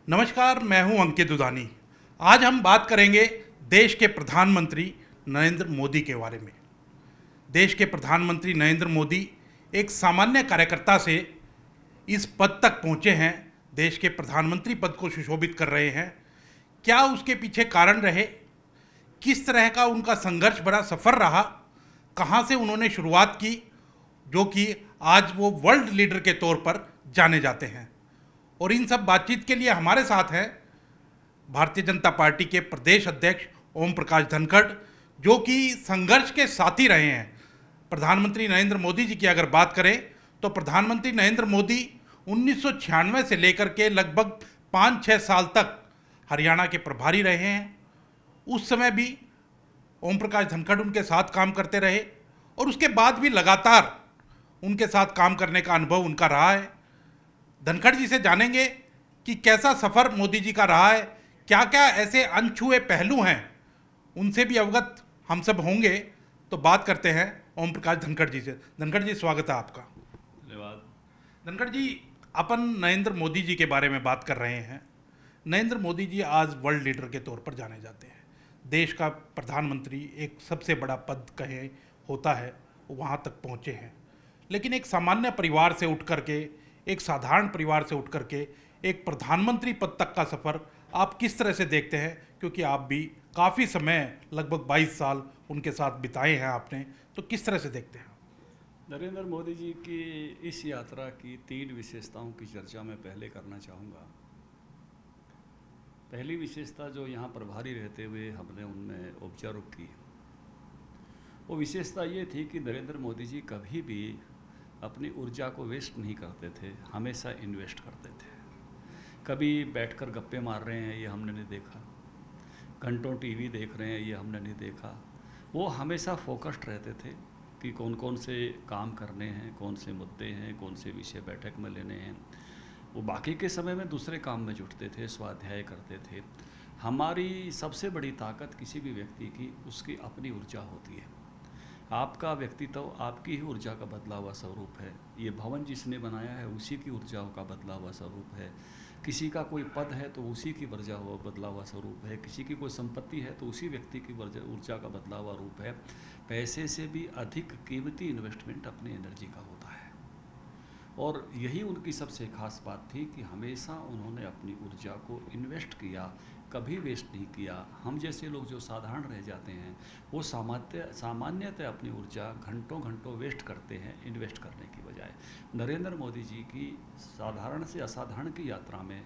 नमस्कार, मैं हूं अंकित दुधानी। आज हम बात करेंगे देश के प्रधानमंत्री नरेंद्र मोदी के बारे में। देश के प्रधानमंत्री नरेंद्र मोदी एक सामान्य कार्यकर्ता से इस पद तक पहुंचे हैं, देश के प्रधानमंत्री पद को सुशोभित कर रहे हैं। क्या उसके पीछे कारण रहे, किस तरह का उनका संघर्ष भरा सफ़र रहा, कहां से उन्होंने शुरुआत की, जो कि आज वो वर्ल्ड लीडर के तौर पर जाने जाते हैं। और इन सब बातचीत के लिए हमारे साथ हैं भारतीय जनता पार्टी के प्रदेश अध्यक्ष ओम प्रकाश धनखड़, जो कि संघर्ष के साथी रहे हैं। प्रधानमंत्री नरेंद्र मोदी जी की अगर बात करें तो प्रधानमंत्री नरेंद्र मोदी 1996 से लेकर के लगभग 5-6 साल तक हरियाणा के प्रभारी रहे हैं। उस समय भी ओम प्रकाश धनखड़ उनके साथ काम करते रहे और उसके बाद भी लगातार उनके साथ काम करने का अनुभव उनका रहा है। धनखड़ जी से जानेंगे कि कैसा सफ़र मोदी जी का रहा है, क्या क्या ऐसे अनछुए पहलू हैं, उनसे भी अवगत हम सब होंगे। तो बात करते हैं ओम प्रकाश धनखड़ जी से। धनखड़ जी, स्वागत है आपका। धन्यवाद। धनखड़ जी, अपन नरेंद्र मोदी जी के बारे में बात कर रहे हैं। नरेंद्र मोदी जी आज वर्ल्ड लीडर के तौर पर जाने जाते हैं। देश का प्रधानमंत्री एक सबसे बड़ा पद कहे होता है, वहाँ तक पहुँचे हैं। लेकिन एक सामान्य परिवार से उठ करके, एक साधारण परिवार से उठ करके एक प्रधानमंत्री पद तक का सफ़र आप किस तरह से देखते हैं? क्योंकि आप भी काफ़ी समय, लगभग 22 साल उनके साथ बिताए हैं आपने, तो किस तरह से देखते हैं? नरेंद्र मोदी जी की इस यात्रा की 3 विशेषताओं की चर्चा मैं पहले करना चाहूँगा। पहली विशेषता जो यहाँ प्रभारी रहते हुए हमने उनमें ऑब्जर्व की, वो विशेषता ये थी कि नरेंद्र मोदी जी कभी भी अपनी ऊर्जा को वेस्ट नहीं करते थे, हमेशा इन्वेस्ट करते थे। कभी बैठकर गप्पे मार रहे हैं ये हमने नहीं देखा, घंटों टीवी देख रहे हैं ये हमने नहीं देखा। वो हमेशा फोकस्ड रहते थे कि कौन कौन से काम करने हैं, कौन से मुद्दे हैं, कौन से विषय बैठक में लेने हैं। वो बाकी के समय में दूसरे काम में जुटते थे, स्वाध्याय करते थे। हमारी सबसे बड़ी ताकत किसी भी व्यक्ति की उसकी अपनी ऊर्जा होती है। आपका व्यक्तित्व आपकी ही ऊर्जा का बदला हुआ स्वरूप है। ये भवन जिसने बनाया है उसी की ऊर्जाओं का बदला हुआ स्वरूप है। किसी का कोई पद है तो उसी की बदला हुआ स्वरूप है। किसी की कोई संपत्ति है तो उसी व्यक्ति की ऊर्जा का बदला हुआ रूप है। पैसे से भी अधिक कीमती इन्वेस्टमेंट अपनी एनर्जी का होता है। और यही उनकी सबसे खास बात थी कि हमेशा उन्होंने अपनी ऊर्जा को इन्वेस्ट किया, कभी वेस्ट नहीं किया। हम जैसे लोग जो साधारण रह जाते हैं वो सामान्यतः अपनी ऊर्जा घंटों घंटों वेस्ट करते हैं इन्वेस्ट करने की बजाय। नरेंद्र मोदी जी की साधारण से असाधारण की यात्रा में,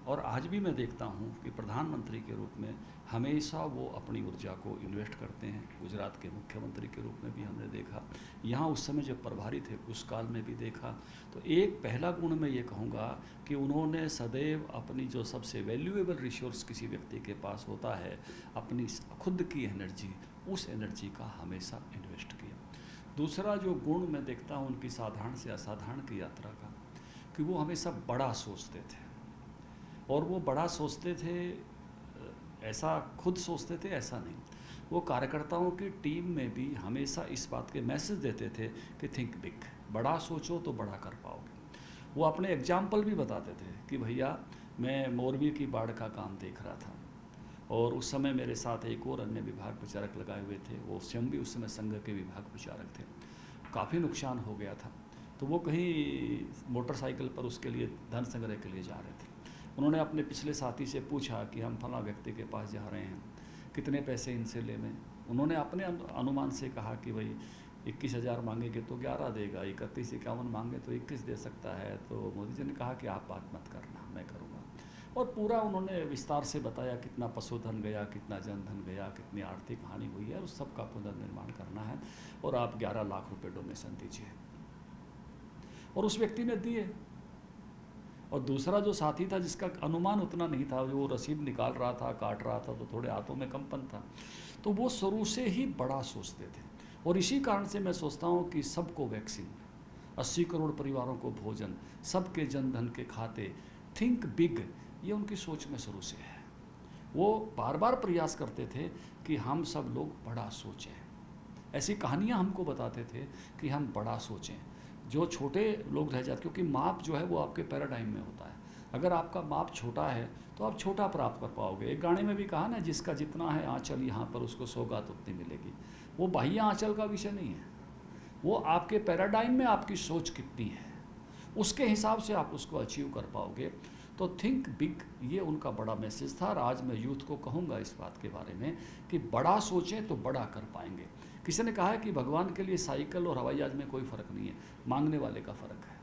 और आज भी मैं देखता हूँ कि प्रधानमंत्री के रूप में हमेशा वो अपनी ऊर्जा को इन्वेस्ट करते हैं। गुजरात के मुख्यमंत्री के रूप में भी हमने देखा, यहाँ उस समय जब प्रभारी थे उस काल में भी देखा। तो एक पहला गुण मैं ये कहूँगा कि उन्होंने सदैव अपनी जो सबसे वैल्यूएबल रिसोर्स किसी व्यक्ति के पास होता है, अपनी खुद की एनर्जी, उस एनर्जी का हमेशा इन्वेस्ट किया। दूसरा जो गुण मैं देखता हूँ उनकी साधारण से असाधारण की यात्रा का, कि वो हमेशा बड़ा सोचते थे। और वो बड़ा सोचते थे, ऐसा खुद सोचते थे ऐसा नहीं, वो कार्यकर्ताओं की टीम में भी हमेशा इस बात के मैसेज देते थे कि थिंक बिग, बड़ा सोचो तो बड़ा कर पाओगे। वो अपने एग्जाम्पल भी बताते थे कि भैया मैं मोरबी की बाढ़ का काम देख रहा था और उस समय मेरे साथ एक और अन्य विभाग प्रचारक लगाए हुए थे। वो स्वयं भी उस समय संघ के विभाग प्रचारक थे। काफ़ी नुकसान हो गया था, तो वो कहीं मोटरसाइकिल पर उसके लिए धन संग्रह के लिए जा रहे थे। उन्होंने अपने पिछले साथी से पूछा कि हम फला व्यक्ति के पास जा रहे हैं, कितने पैसे इनसे ले लें। उन्होंने अपने अनुमान से कहा कि भाई 21,000 मांगेंगे तो 11 देगा, 31-51 मांगे तो 21 दे सकता है। तो मोदी जी ने कहा कि आप बात मत करना, मैं करूँगा। और पूरा उन्होंने विस्तार से बताया कितना पशुधन गया, कितना जनधन गया, कितनी आर्थिक हानि हुई है, उस सब का पुनर्निर्माण करना है और आप 11 लाख रुपये डोनेशन दीजिए। और उस व्यक्ति ने दिए। और दूसरा जो साथी था जिसका अनुमान उतना नहीं था, जो रसीद निकाल रहा था, काट रहा था, तो थोड़े हाथों में कंपन था, तो वो शुरू से ही बड़ा सोचते थे। और इसी कारण से मैं सोचता हूँ कि सबको वैक्सीन, 80 करोड़ परिवारों को भोजन, सबके जनधन के खाते, थिंक बिग, ये उनकी सोच में शुरू से है। वो बार बार प्रयास करते थे कि हम सब लोग बड़ा सोचें। ऐसी कहानियाँ हमको बताते थे कि हम बड़ा सोचें, जो छोटे लोग रह जाते, क्योंकि माप जो है वो आपके पैराडाइम में होता है। अगर आपका माप छोटा है तो आप छोटा प्राप्त कर पाओगे। एक गाने में भी कहा ना, जिसका जितना है आंचल यहाँ पर उसको सौगात उतनी मिलेगी। वो बाह्य आंचल का विषय नहीं है, वो आपके पैराडाइम में आपकी सोच कितनी है, उसके हिसाब से आप उसको अचीव कर पाओगे। तो थिंक बिग, ये उनका बड़ा मैसेज था। और आज मैं यूथ को कहूँगा इस बात के बारे में कि बड़ा सोचें तो बड़ा कर पाएंगे। किसी ने कहा है कि भगवान के लिए साइकिल और हवाई जहाज में कोई फ़र्क नहीं है, मांगने वाले का फ़र्क है।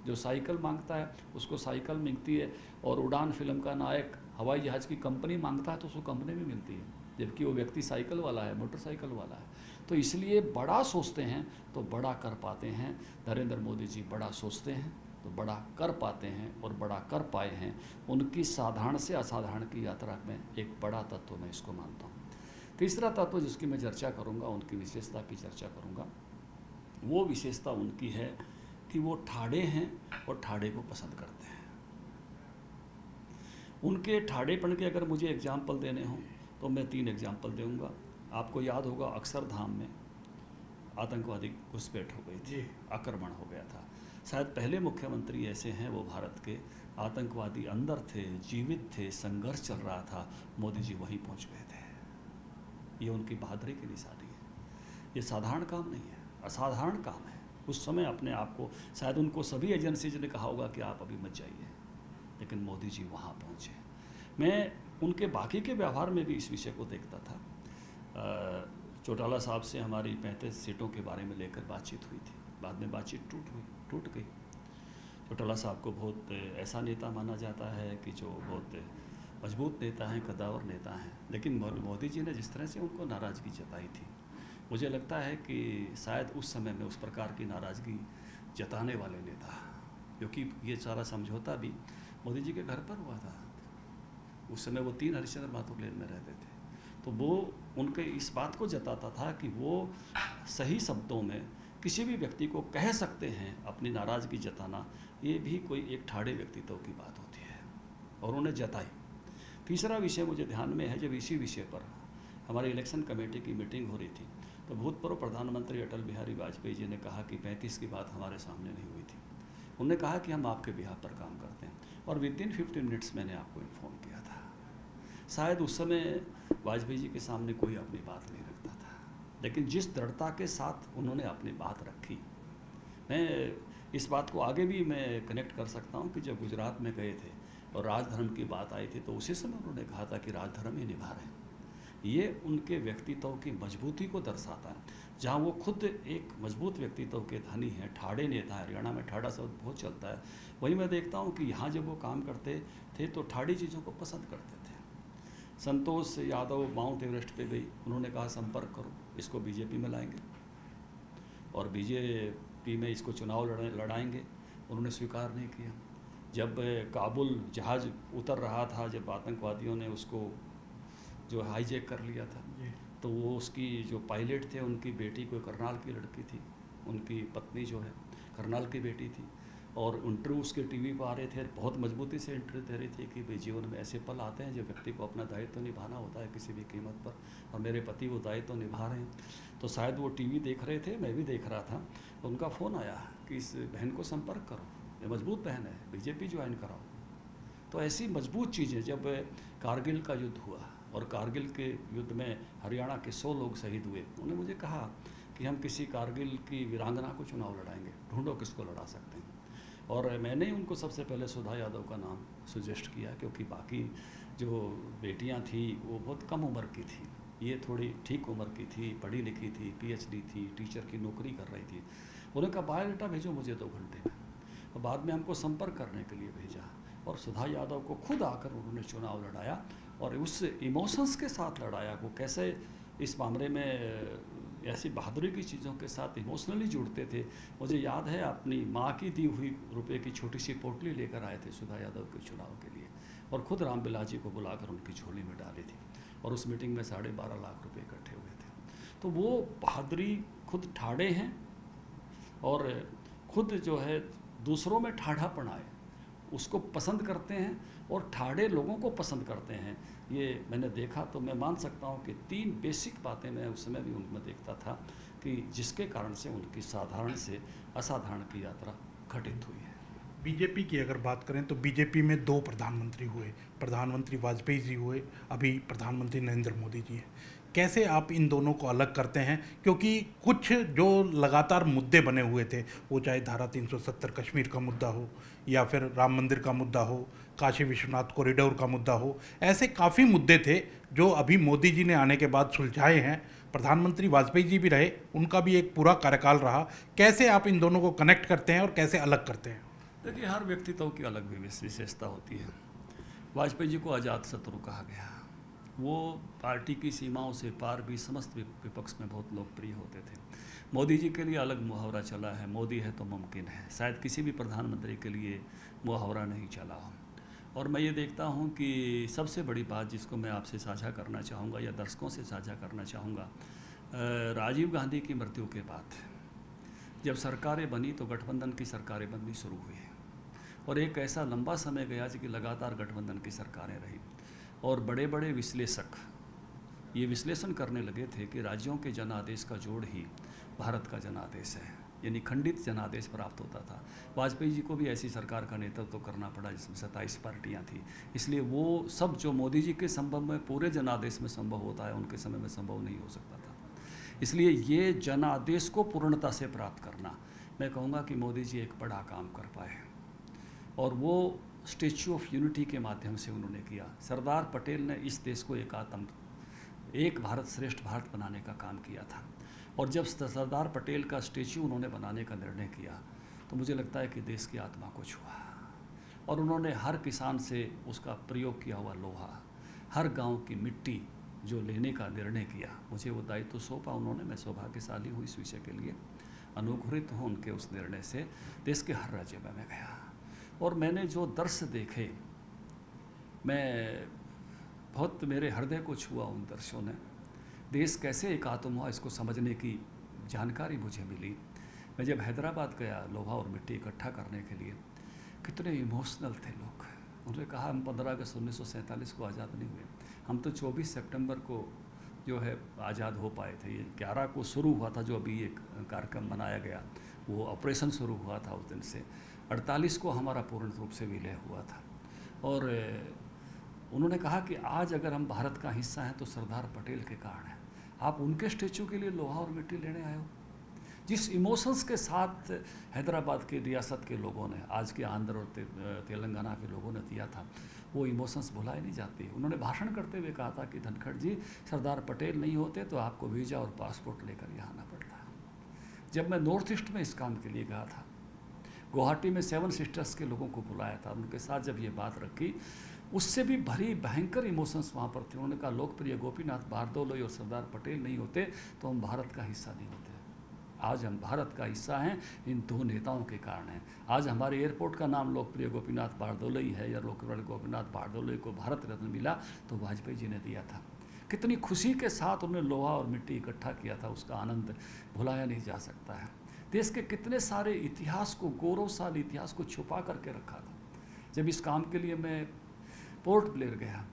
जो साइकिल मांगता है उसको साइकिल मिलती है, और उड़ान फिल्म का नायक हवाई जहाज़ की कंपनी मांगता है तो उसको कंपनी भी मिलती है, जबकि वो व्यक्ति साइकिल वाला है, मोटरसाइकिल वाला है। तो इसलिए बड़ा सोचते हैं तो बड़ा कर पाते हैं। नरेंद्र मोदी जी बड़ा सोचते हैं तो बड़ा कर पाते हैं, और बड़ा कर पाए हैं। उनकी साधारण से असाधारण की यात्रा में एक बड़ा तत्व मैं इसको मानता हूँ। तीसरा तत्व जिसकी मैं चर्चा करूँगा, उनकी विशेषता की चर्चा करूँगा, वो विशेषता उनकी है कि वो ठाड़े हैं और ठाड़े को पसंद करते हैं। उनके ठाड़ेपन के अगर मुझे एग्जाम्पल देने हों तो मैं 3 एग्जाम्पल दूंगा। आपको याद होगा अक्षरधाम में आतंकवादी घुसपैठ हो गई थी, आक्रमण हो गया था। शायद पहले मुख्यमंत्री ऐसे हैं वो भारत के, आतंकवादी अंदर थे, जीवित थे, संघर्ष चल रहा था, मोदी जी वहीं पहुंच गए थे। ये उनकी बहादुरी की निशानी है। ये साधारण काम नहीं है, असाधारण काम है। उस समय अपने आप को, शायद उनको सभी एजेंसीज ने कहा होगा कि आप अभी मत जाइए, लेकिन मोदी जी वहाँ पहुँचे। मैं उनके बाकी के व्यवहार में भी इस विषय को देखता था। चौटाला साहब से हमारी 35 सीटों के बारे में लेकर बातचीत हुई थी, बाद में बातचीत टूट गई। चौटाला साहब को बहुत ऐसा नेता माना जाता है कि जो बहुत मजबूत नेता हैं, कद्दावर नेता हैं, लेकिन मोदी जी ने जिस तरह से उनको नाराज़गी जताई थी, मुझे लगता है कि शायद उस समय में उस प्रकार की नाराज़गी जताने वाले नेता, क्योंकि ये सारा समझौता भी मोदी जी के घर पर हुआ था। उस समय वो 3 हरिश्चंद्र माथुर लेन में रहते थे, तो वो उनके इस बात को जताता था कि वो सही शब्दों में किसी भी व्यक्ति को कह सकते हैं अपनी नाराज़गी जताना, ये भी कोई एक ठाड़े व्यक्तित्व की बात होती है, और उन्हें जताई। तीसरा विषय मुझे ध्यान में है, जब इसी विषय पर हमारी इलेक्शन कमेटी की मीटिंग हो रही थी तो भूतपूर्व प्रधानमंत्री अटल बिहारी वाजपेयी जी ने कहा कि 35 की बात हमारे सामने नहीं हुई थी। उन्होंने कहा कि हम आपके बिहाफ पर काम करते हैं, और विदिन 15 मिनट्स मैंने आपको इन्फॉर्म किया था। शायद उस समय वाजपेयी जी के सामने कोई अपनी बात नहीं रखता था, लेकिन जिस दृढ़ता के साथ उन्होंने अपनी बात रखी, मैं इस बात को आगे भी मैं कनेक्ट कर सकता हूँ कि जब गुजरात में गए थे और राजधर्म की बात आई थी तो उसी समय उन्होंने कहा था कि राजधर्म ही निभा रहे हैं। ये उनके व्यक्तित्व की मजबूती को दर्शाता है। जहाँ वो खुद एक मजबूत व्यक्तित्व के धनी हैं, ठाड़े नेता है, हरियाणा में ठाड़ा शब्द बहुत चलता है, वहीं मैं देखता हूँ कि यहाँ जब वो काम करते थे तो ठाड़ी चीज़ों को पसंद करते थे। संतोष यादव माउंट एवरेस्ट पे गई, उन्होंने कहा संपर्क करो, इसको बीजेपी में लाएंगे और बीजेपी में इसको चुनाव लड़ाएंगे। उन्होंने स्वीकार नहीं किया। जब काबुल जहाज़ उतर रहा था, जब आतंकवादियों ने उसको जो हाईजैक कर लिया था, तो वो उसकी जो पायलट थे उनकी बेटी कोई करनाल की लड़की थी, उनकी पत्नी जो है करनाल की बेटी थी, और इंटरव्यू उसके टीवी पर आ रहे थे, बहुत मजबूती से इंटरव्यू दे रही थी कि भाई जीवन में ऐसे पल आते हैं जब व्यक्ति को अपना दायित्व निभाना होता है किसी भी कीमत पर, और मेरे पति वो दायित्व निभा रहे हैं। तो शायद वो टीवी देख रहे थे, मैं भी देख रहा था, तो उनका फ़ोन आया कि इस बहन को संपर्क करो, ये मजबूत बहन है, बीजेपी ज्वाइन कराओ। तो ऐसी मजबूत चीज़ें, जब कारगिल का युद्ध हुआ और कारगिल के युद्ध में हरियाणा के 100 लोग शहीद हुए, उन्होंने मुझे कहा कि हम किसी कारगिल की वीरांगना को चुनाव लड़ाएंगे, ढूंढो किसको लड़ा सकते हैं। और मैंने ही उनको सबसे पहले सुधा यादव का नाम सजेस्ट किया, क्योंकि बाकी जो बेटियां थी वो बहुत कम उम्र की थी, ये थोड़ी ठीक उम्र की थी, पढ़ी लिखी थी, PhD थी, टीचर की नौकरी कर रही थी। उन्होंने कहा बायोडाटा भेजो मुझे 2 घंटे में, और बाद में हमको संपर्क करने के लिए भेजा, और सुधा यादव को खुद आकर उन्होंने चुनाव लड़ाया, और उस इमोशंस के साथ लड़ाया। वो कैसे इस मामले में ऐसी बहादुरी की चीज़ों के साथ इमोशनली जुड़ते थे। मुझे याद है अपनी माँ की दी हुई रुपए की छोटी सी पोटली लेकर आए थे सुधा यादव के चुनाव के लिए, और ख़ुद रामबिलास जी को बुलाकर उनकी झोली में डाली थी, और उस मीटिंग में 12.5 लाख रुपए इकट्ठे हुए थे। तो वो बहादुरी, खुद ठाड़े हैं और खुद जो है दूसरों में ठाढ़ापन आए उसको पसंद करते हैं, और ठाड़े लोगों को पसंद करते हैं। ये मैंने देखा, तो मैं मान सकता हूँ कि 3 बेसिक बातें मैं उस समय भी उनमें देखता था कि जिसके कारण से उनकी साधारण से असाधारण की यात्रा घटित हुई है। बीजेपी की अगर बात करें तो बीजेपी में दो प्रधानमंत्री हुए, प्रधानमंत्री वाजपेयी जी हुए, अभी प्रधानमंत्री नरेंद्र मोदी जी हैं। कैसे आप इन दोनों को अलग करते हैं? क्योंकि कुछ जो लगातार मुद्दे बने हुए थे, वो चाहे धारा 370 कश्मीर का मुद्दा हो या फिर राम मंदिर का मुद्दा हो, काशी विश्वनाथ कॉरिडोर का मुद्दा हो, ऐसे काफ़ी मुद्दे थे जो अभी मोदी जी ने आने के बाद सुलझाए हैं। प्रधानमंत्री वाजपेयी जी भी रहे, उनका भी एक पूरा कार्यकाल रहा। कैसे आप इन दोनों को कनेक्ट करते हैं और कैसे अलग करते हैं? देखिए, हर व्यक्तित्व की अलग विशेषता होती है। वाजपेयी जी को अजात शत्रु कहा गया। वो पार्टी की सीमाओं से पार भी समस्त विपक्ष में बहुत लोकप्रिय होते थे। मोदी जी के लिए अलग मुहावरा चला है, मोदी है तो मुमकिन है। शायद किसी भी प्रधानमंत्री के लिए मुहावरा नहीं चला हो। और मैं ये देखता हूँ कि सबसे बड़ी बात जिसको मैं आपसे साझा करना चाहूँगा या दर्शकों से साझा करना चाहूँगा, राजीव गांधी की मृत्यु के बाद जब सरकारें बनी तो गठबंधन की सरकारें बननी शुरू हुई और एक ऐसा लंबा समय गया कि लगातार गठबंधन की सरकारें रही और बड़े बड़े विश्लेषक ये विश्लेषण करने लगे थे कि राज्यों के जनादेश का जोड़ ही भारत का जनादेश है, यानी खंडित जनादेश प्राप्त होता था। वाजपेयी जी को भी ऐसी सरकार का नेतृत्व करना पड़ा जिसमें 27 पार्टियां थी, इसलिए वो सब जो मोदी जी के संभव में पूरे जनादेश में संभव होता है उनके समय में संभव नहीं हो सकता था। इसलिए ये जनादेश को पूर्णता से प्राप्त करना, मैं कहूँगा कि मोदी जी एक बड़ा काम कर पाए और वो स्टैच्यू ऑफ यूनिटी के माध्यम से उन्होंने किया। सरदार पटेल ने इस देश को एक भारत श्रेष्ठ भारत बनाने का काम किया था और जब सरदार पटेल का स्टैच्यू उन्होंने बनाने का निर्णय किया तो मुझे लगता है कि देश की आत्मा को छुआ और उन्होंने हर किसान से उसका प्रयोग किया हुआ लोहा, हर गांव की मिट्टी जो लेने का निर्णय किया, मुझे वो दायित्व सौंपा उन्होंने। मैं सौभाग्यशाली हूँ इस विषय के लिए, अनुग्रहित हूँ उनके उस निर्णय से। देश के हर राज्य में मैं गया और मैंने जो दृश्य देखे, बहुत मेरे हृदय को छुआ उन दृश्यों ने। देश कैसे एकात्म हुआ इसको समझने की जानकारी मुझे मिली। मैं जब हैदराबाद गया लोहा और मिट्टी इकट्ठा करने के लिए, कितने इमोशनल थे लोग। उन्होंने कहा हम 15 अगस्त 1947 को आज़ाद नहीं हुए, हम तो 24 सितंबर को जो है आज़ाद हो पाए थे। ये 11 को शुरू हुआ था जो अभी एक कार्यक्रम बनाया गया, वो ऑपरेशन शुरू हुआ था उस दिन से। 48 को हमारा पूर्ण रूप से विलय हुआ था और उन्होंने कहा कि आज अगर हम भारत का हिस्सा हैं तो सरदार पटेल के कारण है। आप उनके स्टैच्यू के लिए लोहा और मिट्टी लेने आए हो। जिस इमोशंस के साथ हैदराबाद के रियासत के लोगों ने, आज के आंध्र और तेलंगाना के लोगों ने दिया था, वो इमोशंस भुलाए नहीं जाते। उन्होंने भाषण करते हुए कहा था कि धनखड़ जी, सरदार पटेल नहीं होते तो आपको वीज़ा और पासपोर्ट लेकर यहाँ आना पड़ता। जब मैं नॉर्थ ईस्ट में इस काम के लिए गया था, गुवाहाटी में 7 सिस्टर्स के लोगों को बुलाया था, उनके साथ जब ये बात रखी, उससे भी भरी भयंकर इमोशंस वहाँ पर थे। उन्होंने कहा लोकप्रिय गोपीनाथ बारदोलोई और सरदार पटेल नहीं होते तो हम भारत का हिस्सा नहीं होते। आज हम भारत का हिस्सा हैं इन दो नेताओं के कारण हैं। आज हमारे एयरपोर्ट का नाम लोकप्रिय गोपीनाथ बारदोलोई है या लोकप्रिय गोपीनाथ बारदोलोई को भारत रत्न मिला तो वाजपेयी जी ने दिया था। कितनी खुशी के साथ उन्होंने लोहा और मिट्टी इकट्ठा किया था, उसका आनंद भुलाया नहीं जा सकता है। देश के कितने सारे इतिहास को, गौरवशाली इतिहास को छुपा करके रखा था। जब इस काम के लिए मैं पोर्ट ब्लेयर गया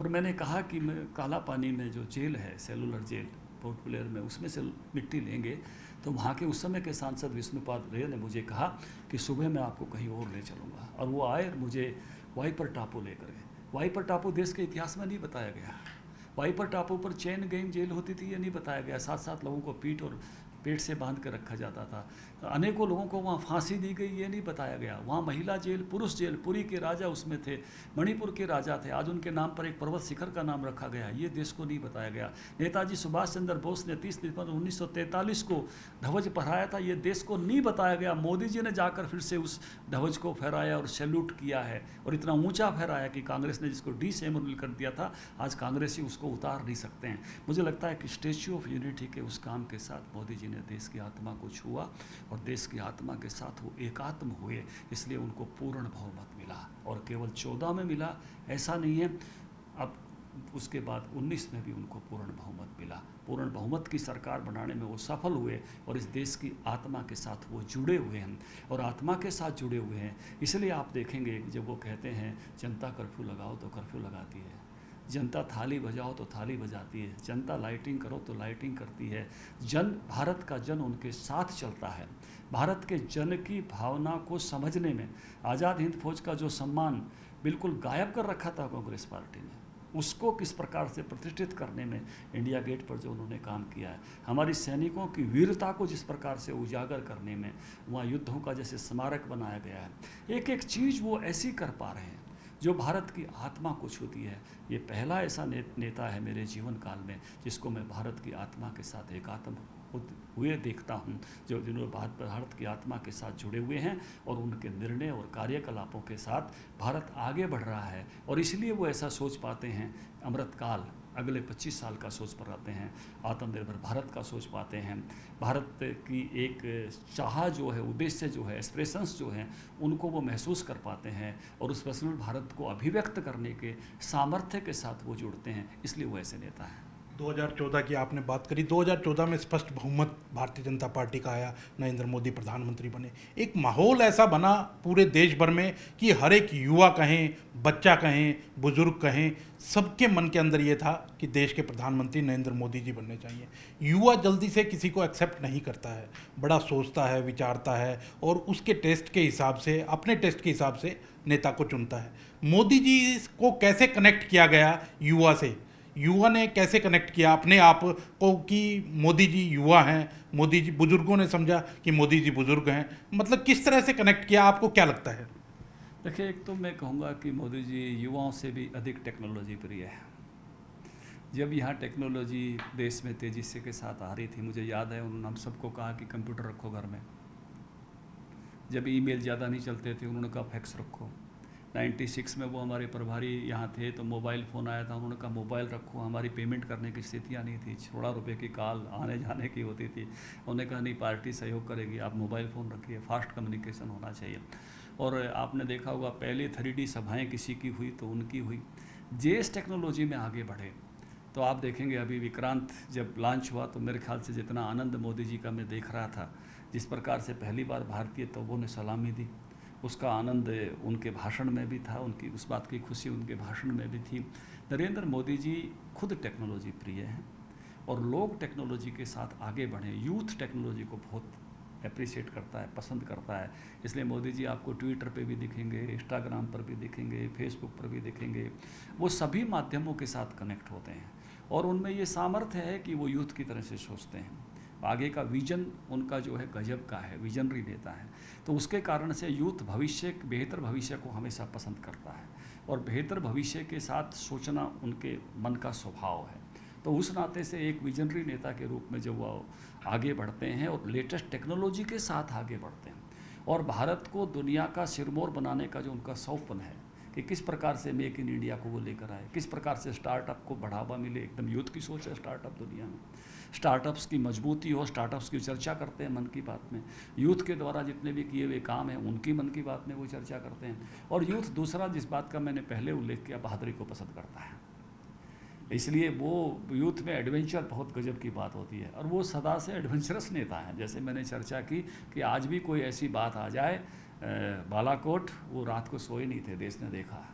और मैंने कहा कि मैं काला पानी में जो जेल है, सेलुलर जेल पोर्ट ब्लेयर में, उसमें से मिट्टी लेंगे तो वहाँ के उस समय के सांसद विष्णुपाद रे ने मुझे कहा कि सुबह मैं आपको कहीं और ले चलूँगा। और वो आए मुझे वाइपर टापू लेकर गए। वाइपर टापू देश के इतिहास में नहीं बताया गया। वाइपर टापू पर चेन गेम जेल होती थी, ये नहीं बताया गया। 7-7 लोगों को पीठ और पेट से बांध कर रखा जाता था। अनेकों लोगों को वहाँ फांसी दी गई, ये नहीं बताया गया। वहाँ महिला जेल, पुरुष जेल, पुरी के राजा उसमें थे, मणिपुर के राजा थे, आज उनके नाम पर एक पर्वत शिखर का नाम रखा गया, ये देश को नहीं बताया गया। नेताजी सुभाष चंद्र बोस ने 30 दिसंबर 1943 को ध्वज फहराया था, ये देश को नहीं बताया गया। मोदी जी ने जाकर फिर से उस ध्वज को फहराया और सैल्यूट किया है और इतना ऊंचा फहराया कि कांग्रेस ने जिसको डिसेबल कर दिया था, आज कांग्रेसी उसको उतार नहीं सकते हैं। मुझे लगता है कि स्टैच्यू ऑफ यूनिटी के उस काम के साथ मोदी जी ने देश की आत्मा को छुआ और देश की आत्मा के साथ वो एकात्म हुए, इसलिए उनको पूर्ण बहुमत मिला और केवल 14 में मिला ऐसा नहीं है। अब उसके बाद 19 में भी उनको पूर्ण बहुमत मिला। पूर्ण बहुमत की सरकार बनाने में वो सफल हुए और इस देश की आत्मा के साथ वो जुड़े हुए हैं और आत्मा के साथ जुड़े हुए हैं। इसलिए आप देखेंगे जब वो कहते हैं जनता कर्फ्यू लगाओ तो कर्फ्यू लगाती है, जनता थाली बजाओ तो थाली बजाती है, जनता लाइटिंग करो तो लाइटिंग करती है। भारत का जन उनके साथ चलता है। भारत के जन की भावना को समझने में आज़ाद हिंद फौज का जो सम्मान बिल्कुल गायब कर रखा था कांग्रेस पार्टी ने, उसको किस प्रकार से प्रतिष्ठित करने में इंडिया गेट पर जो उन्होंने काम किया है, हमारी सैनिकों की वीरता को जिस प्रकार से उजागर करने में वहाँ युद्धों का जैसे स्मारक बनाया गया है, एक एक चीज़ वो ऐसी कर पा रहे हैं जो भारत की आत्मा को छूती है। ये पहला ऐसा नेता है मेरे जीवन काल में जिसको मैं भारत की आत्मा के साथ एकात्म हुए देखता हूँ, जो जिन्होंने भारत की आत्मा के साथ जुड़े हुए हैं और उनके निर्णय और कार्यकलापों के साथ भारत आगे बढ़ रहा है। और इसलिए वो ऐसा सोच पाते हैं, अमृतकाल अगले 25 साल का सोच पाते हैं, आत्मनिर्भर भारत का सोच पाते हैं, भारत की एक चाह जो है, उद्देश्य जो है, एस्पिरेशंस जो हैं, उनको वो महसूस कर पाते हैं और उस पर्सनल भारत को अभिव्यक्त करने के सामर्थ्य के साथ वो जुड़ते हैं। इसलिए वो ऐसे नेता हैं। 2014 की आपने बात करी, 2014 में स्पष्ट बहुमत भारतीय जनता पार्टी का आया, नरेंद्र मोदी प्रधानमंत्री बने। एक माहौल ऐसा बना पूरे देश भर में कि हर एक युवा कहें, बच्चा कहें, बुजुर्ग कहें, सबके मन के अंदर ये था कि देश के प्रधानमंत्री नरेंद्र मोदी जी बनने चाहिए। युवा जल्दी से किसी को एक्सेप्ट नहीं करता है, बड़ा सोचता है, विचारता है और उसके टेस्ट के हिसाब से, अपने टेस्ट के हिसाब से नेता को चुनता है। मोदी जी को कैसे कनेक्ट किया गया युवा से? युवा ने कैसे कनेक्ट किया अपने आप को कि मोदी जी युवा हैं, मोदी जी, बुजुर्गों ने समझा कि मोदी जी बुजुर्ग हैं, मतलब किस तरह से कनेक्ट किया, आपको क्या लगता है? देखिए, एक तो मैं कहूँगा कि मोदी जी युवाओं से भी अधिक टेक्नोलॉजी प्रिय है। जब यहाँ टेक्नोलॉजी देश में तेज़ी से के साथ आ रही थी, मुझे याद है उन्होंने हम सबको कहा कि कंप्यूटर रखो घर में। जब ईमेल ज़्यादा नहीं चलते थे, उन्होंने कहा फैक्स रखो। 96 में वो हमारे प्रभारी यहाँ थे तो मोबाइल फ़ोन आया था, उन्होंने कहा मोबाइल रखो। हमारी पेमेंट करने की स्थितियाँ नहीं थी, थोड़ा रुपए की कॉल आने जाने की होती थी। उन्होंने कहा नहीं, पार्टी सहयोग करेगी, आप मोबाइल फ़ोन रखिए, फास्ट कम्युनिकेशन होना चाहिए। और आपने देखा होगा पहले 3D सभाएँ किसी की हुई तो उनकी हुई। जिस टेक्नोलॉजी में आगे बढ़े तो आप देखेंगे, अभी विक्रांत जब लॉन्च हुआ तो मेरे ख्याल से जितना आनंद मोदी जी का मैं देख रहा था, जिस प्रकार से पहली बार भारतीय तोपों ने सलामी दी, उसका आनंद उनके भाषण में भी था, उनकी उस बात की खुशी उनके भाषण में भी थी। नरेंद्र मोदी जी खुद टेक्नोलॉजी प्रिय हैं और लोग टेक्नोलॉजी के साथ आगे बढ़ें। यूथ टेक्नोलॉजी को बहुत अप्रिशिएट करता है, पसंद करता है। इसलिए मोदी जी आपको ट्विटर पे भी दिखेंगे, इंस्टाग्राम पर भी दिखेंगे, फेसबुक पर भी दिखेंगे। वो सभी माध्यमों के साथ कनेक्ट होते हैं और उनमें ये सामर्थ्य है कि वो यूथ की तरह से सोचते हैं। आगे का विजन उनका जो है गजब का है, विजनरी नेता है। तो उसके कारण से यूथ बेहतर भविष्य को हमेशा पसंद करता है और बेहतर भविष्य के साथ सोचना उनके मन का स्वभाव है। तो उस नाते से एक विजनरी नेता के रूप में जब वो आगे बढ़ते हैं और लेटेस्ट टेक्नोलॉजी के साथ आगे बढ़ते हैं और भारत को दुनिया का सिरमौर बनाने का जो उनका सौपन है कि किस प्रकार से मेक इन इंडिया को वो लेकर आए, किस प्रकार से स्टार्टअप को बढ़ावा मिले। एकदम यूथ की सोच है स्टार्टअप दुनिया में, स्टार्टअप्स की मजबूती हो, स्टार्टअप्स की चर्चा करते हैं मन की बात में। यूथ के द्वारा जितने भी किए हुए काम हैं उनकी मन की बात में वो चर्चा करते हैं। और यूथ दूसरा, जिस बात का मैंने पहले उल्लेख किया, बहादुरी को पसंद करता है। इसलिए वो यूथ में एडवेंचर बहुत गजब की बात होती है और वो सदा से एडवेंचरस नेता हैं। जैसे मैंने चर्चा की कि आज भी कोई ऐसी बात आ जाए, बालाकोट वो रात को सोए नहीं थे, देश ने देखा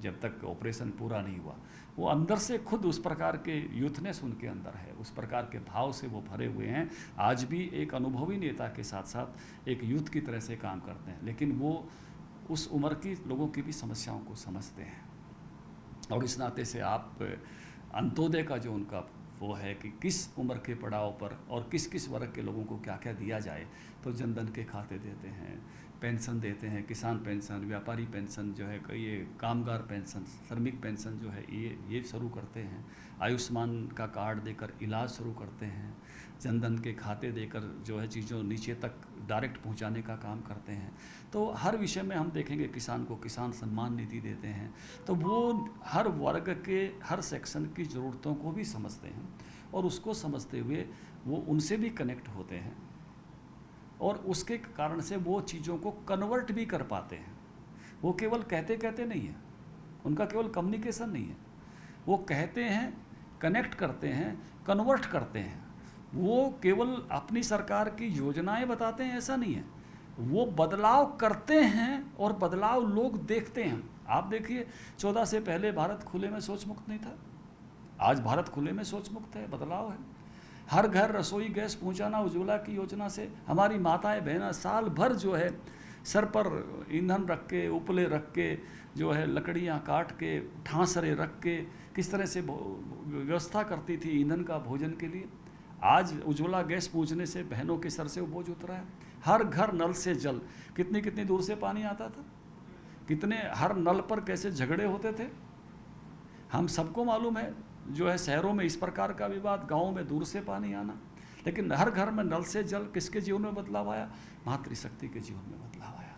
जब तक ऑपरेशन पूरा नहीं हुआ। वो अंदर से खुद उस प्रकार के यूथनेस उनके अंदर है, उस प्रकार के भाव से वो भरे हुए हैं। आज भी एक अनुभवी नेता के साथ साथ एक यूथ की तरह से काम करते हैं, लेकिन वो उस उम्र की लोगों की भी समस्याओं को समझते हैं। और इस नाते से आप अंत्योदय का जो उनका वो है कि किस उम्र के पड़ाव पर और किस किस वर्ग के लोगों को क्या क्या दिया जाए, तो जनधन के खाते देते हैं, पेंशन देते हैं, किसान पेंशन, व्यापारी पेंशन जो है, ये कामगार पेंशन, श्रमिक पेंशन जो है ये शुरू करते हैं, आयुष्मान का कार्ड देकर इलाज शुरू करते हैं, जनधन के खाते देकर जो है चीज़ों नीचे तक डायरेक्ट पहुंचाने का काम करते हैं। तो हर विषय में हम देखेंगे किसान को किसान सम्मान निधि देते हैं। तो वो हर वर्ग के हर सेक्शन की ज़रूरतों को भी समझते हैं और उसको समझते हुए वो उनसे भी कनेक्ट होते हैं और उसके कारण से वो चीज़ों को कन्वर्ट भी कर पाते हैं। वो केवल कहते कहते नहीं है, उनका केवल कम्युनिकेशन नहीं है, वो कहते हैं, कनेक्ट करते हैं, कन्वर्ट करते हैं। वो केवल अपनी सरकार की योजनाएं बताते हैं ऐसा नहीं है, वो बदलाव करते हैं और बदलाव लोग देखते हैं। आप देखिए 14 से पहले भारत खुले में शौच मुक्त नहीं था, आज भारत खुले में शौच मुक्त है, बदलाव है। हर घर रसोई गैस पहुंचाना उज्ज्वला की योजना से हमारी माताएं बहना साल भर जो है सर पर ईंधन रख के, उपले रख के, जो है लकड़ियां काट के, ठांसरे रख के किस तरह से व्यवस्था करती थी ईंधन का, भोजन के लिए। आज उज्ज्वला गैस पहुंचने से बहनों के सर से वो बोझ उतरा है। हर घर नल से जल, कितनी कितनी दूर से पानी आता था, कितने हर नल पर कैसे झगड़े होते थे, हम सबको मालूम है। जो है शहरों में इस प्रकार का विवाद, गाँव में दूर से पानी आना, लेकिन हर घर में नल से जल। किसके जीवन में बदलाव आया? मातृशक्ति के जीवन में बदलाव आया।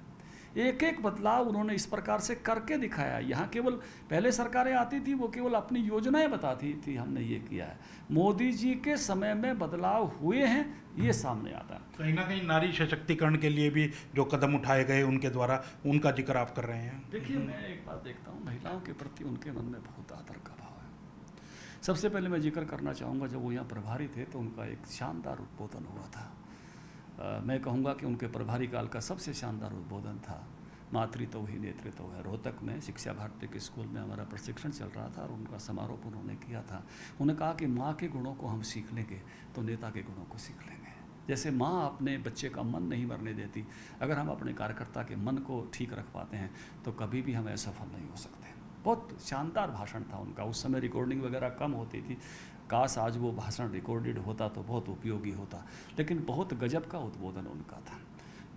एक एक बदलाव उन्होंने इस प्रकार से करके दिखाया। यहाँ केवल पहले सरकारें आती थी, वो केवल अपनी योजनाएं बताती थी, हमने ये किया है। मोदी जी के समय में बदलाव हुए हैं, ये सामने आता है। कहीं ना कहीं नारी सशक्तिकरण के लिए भी जो कदम उठाए गए उनके द्वारा, उनका जिक्र आप कर रहे हैं। देखिए, मैं एक बात देखता हूँ, महिलाओं के प्रति उनके मन में बहुत आदर का भाव है। सबसे पहले मैं जिक्र करना चाहूँगा, जब वो यहाँ प्रभारी थे तो उनका एक शानदार उद्बोधन हुआ था। मैं कहूँगा कि उनके प्रभारी काल का सबसे शानदार उद्बोधन था, मातृत्व ही नेतृत्व है। रोहतक में शिक्षा भारती के स्कूल में हमारा प्रशिक्षण चल रहा था और उनका समारोह उन्होंने किया था। उन्होंने कहा कि माँ के गुणों को हम सीख लेंगे तो नेता के गुणों को सीख लेंगे। जैसे माँ अपने बच्चे का मन नहीं मरने देती, अगर हम अपने कार्यकर्ता के मन को ठीक रख पाते हैं तो कभी भी हम असफल नहीं हो सकते। बहुत शानदार भाषण था उनका। उस समय रिकॉर्डिंग वगैरह कम होती थी, काश आज वो भाषण रिकॉर्डेड होता तो बहुत उपयोगी होता, लेकिन बहुत गजब का उद्बोधन उनका था।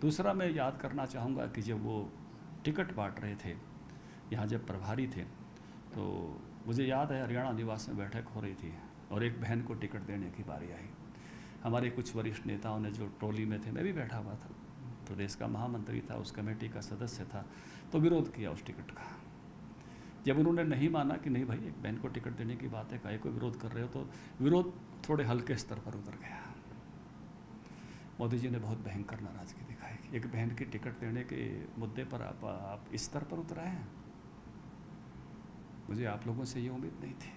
दूसरा मैं याद करना चाहूँगा कि जब वो टिकट बांट रहे थे, यहाँ जब प्रभारी थे, तो मुझे याद है हरियाणा निवास में बैठक हो रही थी और एक बहन को टिकट देने की बारी आई। हमारे कुछ वरिष्ठ नेताओं ने जो ट्रॉली में थे, मैं भी बैठा हुआ था, प्रदेश का महामंत्री था, उस कमेटी का सदस्य था, तो विरोध किया उस टिकट का। जब उन्होंने नहीं माना कि नहीं भाई, एक बहन को टिकट देने की बात है, काहे को विरोध कर रहे हो, तो विरोध थोड़े हल्के स्तर पर उतर गया। मोदी जी ने बहुत भयंकर नाराजगी दिखाई। एक बहन की टिकट देने के मुद्दे पर आप इस स्तर पर उतराए हैं, मुझे आप लोगों से ये उम्मीद नहीं थी।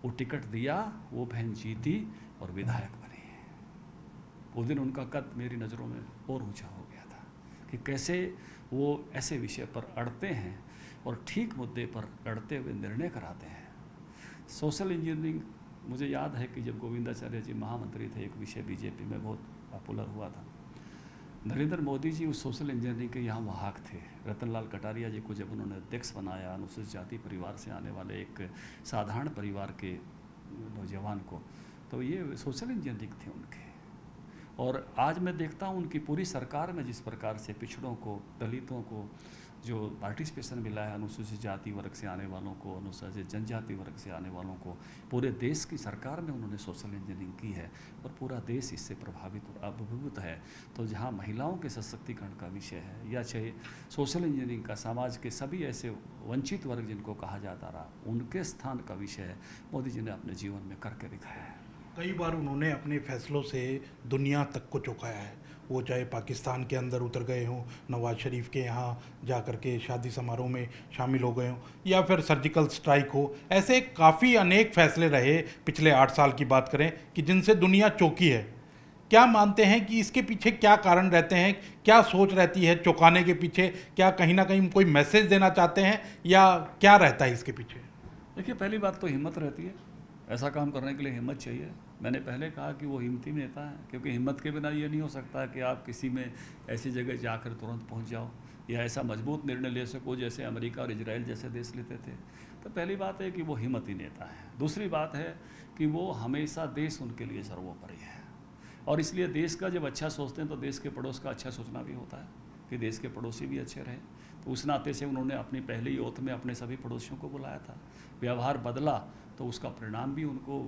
वो टिकट दिया, वो बहन जीती और विधायक बनी। उस दिन उनका कद मेरी नज़रों में और ऊंचा हो गया था कि कैसे वो ऐसे विषय पर अड़ते हैं और ठीक मुद्दे पर अड़ते हुए निर्णय कराते हैं। सोशल इंजीनियरिंग, मुझे याद है कि जब गोविंदाचार्य जी महामंत्री थे, एक विषय बीजेपी में बहुत पॉपुलर हुआ था। नरेंद्र मोदी जी उस सोशल इंजीनियरिंग के यहाँ वाहक थे। रतनलाल कटारिया जी को जब उन्होंने अध्यक्ष बनाया, अनुसूचित जाति परिवार से आने वाले एक साधारण परिवार के नौजवान को, तो ये सोशल इंजीनियरिंग थे उनके। और आज मैं देखता हूँ उनकी पूरी सरकार में जिस प्रकार से पिछड़ों को, दलितों को जो पार्टिसिपेशन मिला है, अनुसूचित जाति वर्ग से आने वालों को, अनुसूचित जनजाति वर्ग से आने वालों को, पूरे देश की सरकार में उन्होंने सोशल इंजीनियरिंग की है और पूरा देश इससे प्रभावित और अभिभूत है। तो जहाँ महिलाओं के सशक्तिकरण का विषय है, या चाहे सोशल इंजीनियरिंग का समाज के सभी ऐसे वंचित वर्ग जिनको कहा जाता रहा, उनके स्थान का विषय है, मोदी जी ने अपने जीवन में करके दिखाया है। कई बार उन्होंने अपने फैसलों से दुनिया तक को चौंकाया है। वो चाहे पाकिस्तान के अंदर उतर गए हों, नवाज शरीफ के यहाँ जा कर के शादी समारोह में शामिल हो गए हों, या फिर सर्जिकल स्ट्राइक हो, ऐसे काफ़ी अनेक फैसले रहे पिछले 8 साल की बात करें कि जिनसे दुनिया चौंकी है। क्या मानते हैं कि इसके पीछे क्या कारण रहते हैं, क्या सोच रहती है चौंकाने के पीछे? क्या कहीं ना कहीं कोई मैसेज देना चाहते हैं या क्या रहता है इसके पीछे? देखिए, पहली बात तो हिम्मत रहती है। ऐसा काम करने के लिए हिम्मत चाहिए। मैंने पहले कहा कि वो हिम्मती नेता है, क्योंकि हिम्मत के बिना ये नहीं हो सकता कि आप किसी में ऐसी जगह जाकर तुरंत पहुंच जाओ या ऐसा मजबूत निर्णय ले सको जैसे अमेरिका और इजराइल जैसे देश लेते थे। तो पहली बात है कि वो हिम्मती नेता है। दूसरी बात है कि वो हमेशा देश उनके लिए सर्वोपरि है, और इसलिए देश का जब अच्छा सोचते हैं तो देश के पड़ोस का अच्छा सोचना भी होता है कि देश के पड़ोसी भी अच्छे रहें। तो उस नाते से उन्होंने अपनी पहली ओथ में अपने सभी पड़ोसियों को बुलाया था। व्यवहार बदला तो उसका परिणाम भी उनको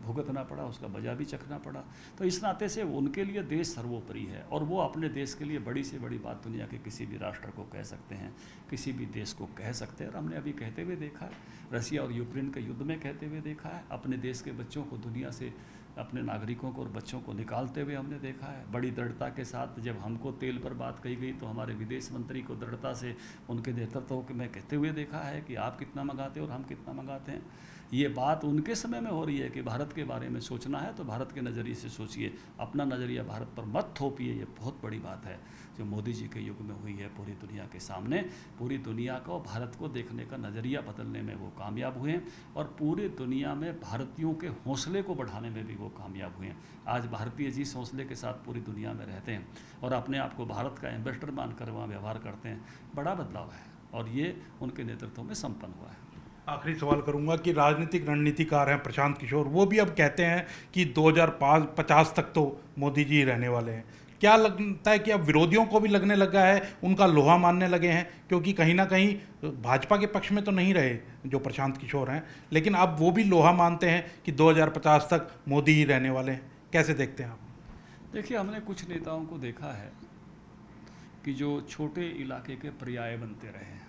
भुगतना पड़ा, उसका बजा भी चखना पड़ा। तो इस नाते से उनके लिए देश सर्वोपरि है, और वो अपने देश के लिए बड़ी से बड़ी बात दुनिया के किसी भी राष्ट्र को कह सकते हैं, किसी भी देश को कह सकते हैं। और हमने अभी कहते हुए देखा है, रसिया और यूक्रेन के युद्ध में कहते हुए देखा है, अपने देश के बच्चों को दुनिया से अपने नागरिकों को और बच्चों को निकालते हुए हमने देखा है। बड़ी दृढ़ता के साथ जब हमको तेल पर बात कही गई तो हमारे विदेश मंत्री को दृढ़ता से उनके नेतृत्व को मैं कहते हुए देखा है कि आप कितना मंगाते हैं और हम कितना मंगाते हैं। ये बात उनके समय में हो रही है कि भारत के बारे में सोचना है तो भारत के नज़रिए से सोचिए, अपना नज़रिया भारत पर मत थोपिए। ये बहुत बड़ी बात है जो मोदी जी के युग में हुई है। पूरी दुनिया के सामने पूरी दुनिया को भारत को देखने का नज़रिया बदलने में वो कामयाब हुए और पूरी दुनिया में भारतीयों के हौसले को बढ़ाने में भी वो कामयाब हुए हैं। आज भारतीय जिस हौसले के साथ पूरी दुनिया में रहते हैं और अपने आप को भारत का एम्बेसडर मानकर वहाँ व्यवहार करते हैं, बड़ा बदलाव है और ये उनके नेतृत्व में संपन्न हुआ है। आखिरी सवाल करूंगा कि राजनीतिक रणनीतिकार हैं प्रशांत किशोर, वो भी अब कहते हैं कि 2050 तक तो मोदी जी रहने वाले हैं। क्या लगता है कि अब विरोधियों को भी लगने लगा है, उनका लोहा मानने लगे हैं? क्योंकि कहीं ना कहीं भाजपा के पक्ष में तो नहीं रहे जो प्रशांत किशोर हैं, लेकिन अब वो भी लोहा मानते हैं कि 2050 तक मोदी ही रहने वाले हैं। कैसे देखते हैं आप? देखिए, हमने कुछ नेताओं को देखा है कि जो छोटे इलाके के पर्याय बनते रहे हैं।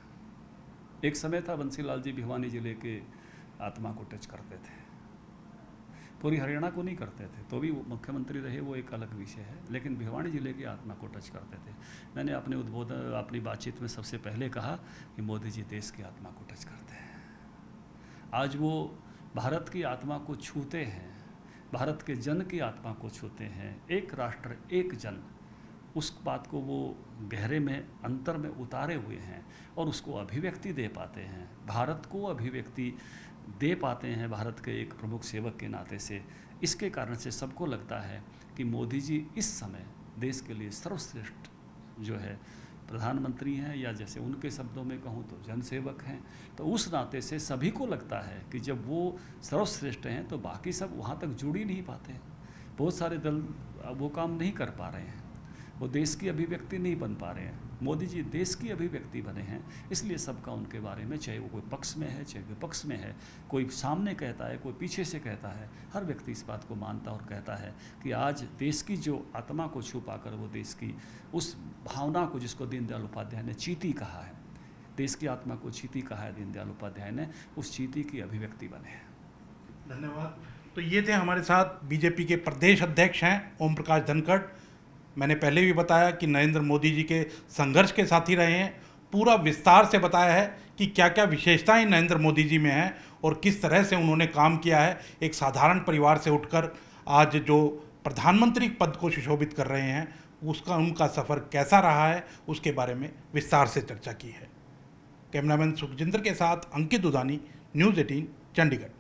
एक समय था बंसीलाल जी भिवानी जिले के आत्मा को टच करते थे, पूरी हरियाणा को नहीं करते थे, तो भी वो मुख्यमंत्री रहे, वो एक अलग विषय है, लेकिन भिवानी जिले की आत्मा को टच करते थे। मैंने अपने उद्बोधन अपनी बातचीत में सबसे पहले कहा कि मोदी जी देश की आत्मा को टच करते हैं। आज वो भारत की आत्मा को छूते हैं, भारत के जन की आत्मा को छूते हैं। एक राष्ट्र एक जन, उस बात को वो गहरे में अंतर में उतारे हुए हैं और उसको अभिव्यक्ति दे पाते हैं, भारत को अभिव्यक्ति दे पाते हैं भारत के एक प्रमुख सेवक के नाते से। इसके कारण से सबको लगता है कि मोदी जी इस समय देश के लिए सर्वश्रेष्ठ जो है प्रधानमंत्री हैं, या जैसे उनके शब्दों में कहूँ तो जनसेवक हैं। तो उस नाते से सभी को लगता है कि जब वो सर्वश्रेष्ठ हैं तो बाकी सब वहाँ तक जुड़ ही नहीं पाते हैं। बहुत सारे दल वो काम नहीं कर पा रहे हैं, वो देश की अभिव्यक्ति नहीं बन पा रहे हैं। मोदी जी देश की अभिव्यक्ति बने हैं, इसलिए सबका उनके बारे में, चाहे वो कोई पक्ष में है चाहे विपक्ष में है, कोई सामने कहता है कोई पीछे से कहता है, हर व्यक्ति इस बात को मानता और कहता है कि आज देश की जो आत्मा को छुपा कर वो देश की उस भावना को, जिसको दीनदयाल उपाध्याय ने चीती कहा है, देश की आत्मा को चीती कहा है दीनदयाल उपाध्याय ने, उस चीती की अभिव्यक्ति बने हैं। धन्यवाद। तो ये थे हमारे साथ बीजेपी के प्रदेश अध्यक्ष हैं ओम प्रकाश धनखड़। मैंने पहले भी बताया कि नरेंद्र मोदी जी के संघर्ष के साथी रहे हैं, पूरा विस्तार से बताया है कि क्या क्या विशेषताएं नरेंद्र मोदी जी में हैं और किस तरह से उन्होंने काम किया है। एक साधारण परिवार से उठकर आज जो प्रधानमंत्री पद को सुशोभित कर रहे हैं, उसका उनका सफ़र कैसा रहा है उसके बारे में विस्तार से चर्चा की है। कैमरामैन सुखजिंदर के साथ अंकित दुधानी, न्यूज़ 18 चंडीगढ़।